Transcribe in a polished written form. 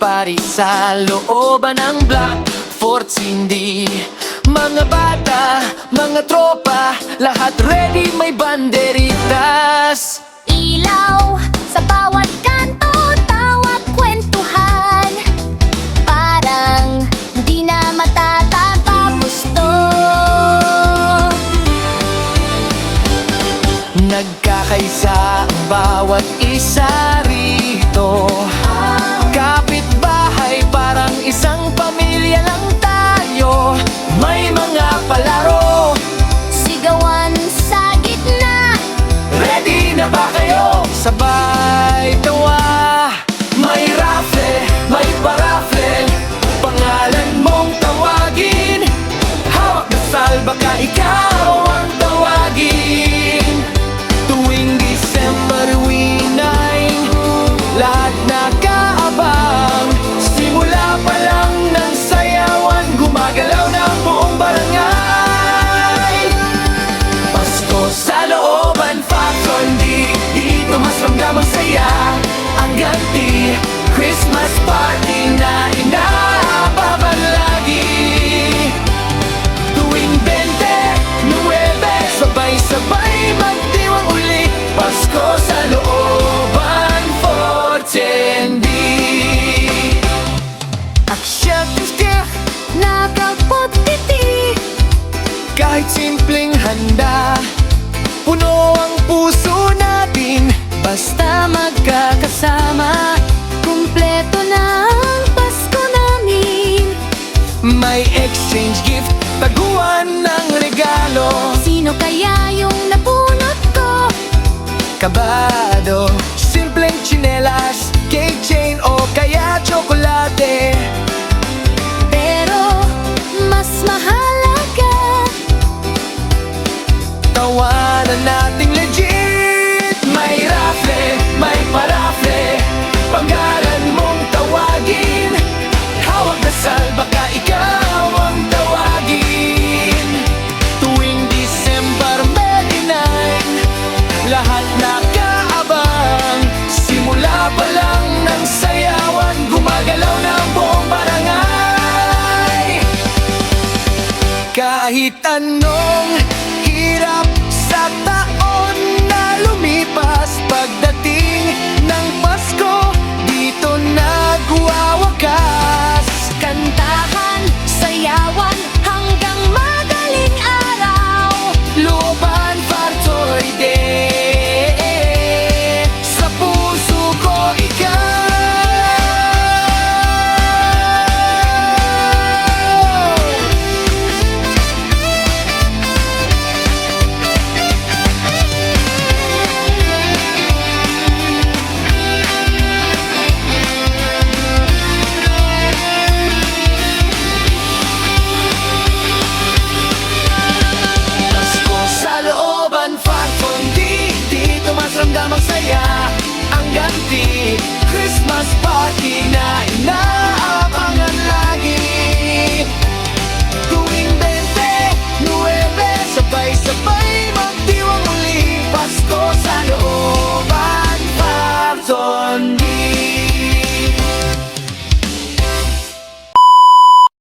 pari sa looban ng Black Fort Cindy. Mga bata, mga tropa, lahat ready, may banderitas. Ilaw sa bawat kanto, tawa, kwentuhan. Parang di na matatapos to. Nagkakaisa ang bawat isa rito. Kapitbahay, parang isang pamilya lang tayo. May mga palaro, Sigawan sa gitna, ready na ba kayo? Sabay tawa. May raffle, may parafle, pangalan mong tawagin. Hawak na salba ka, ikaw ang tawagin. Tuwing December winay, lahat nakaabang. Simula pa lang ng sayawan, gumagalaw na ang buong barangay. Pasko sa looban, Facundi, dito mas ramdam ang saya. Ang ganti, Christmas party na inaabangan lagi. Tuwing 29, sabay-sabay magdiwang uli. Pasko sa looban, Fort Cindy. Aksyak nakapagtiti. kahit simpleng handa, puno ang puso natin. Basta magkakasama, Kumpleto na ang Pasko namin. may exchange gift, taguan ng regalo. Sino kaya yung napunot ko? Kabado, simpleng tsinelas, cake chain o kaya tsokolate. Pero mas mahalaga, Tawanan nating legit. May raffle, may parafle, pangalan mong tawagin. Hawak na salba ka, ikaw ang tawagin. Tuwing December 29, lahat nakaabang. Simula pa lang ng sayawan, gumagalaw na ang buong barangay. Kahit ano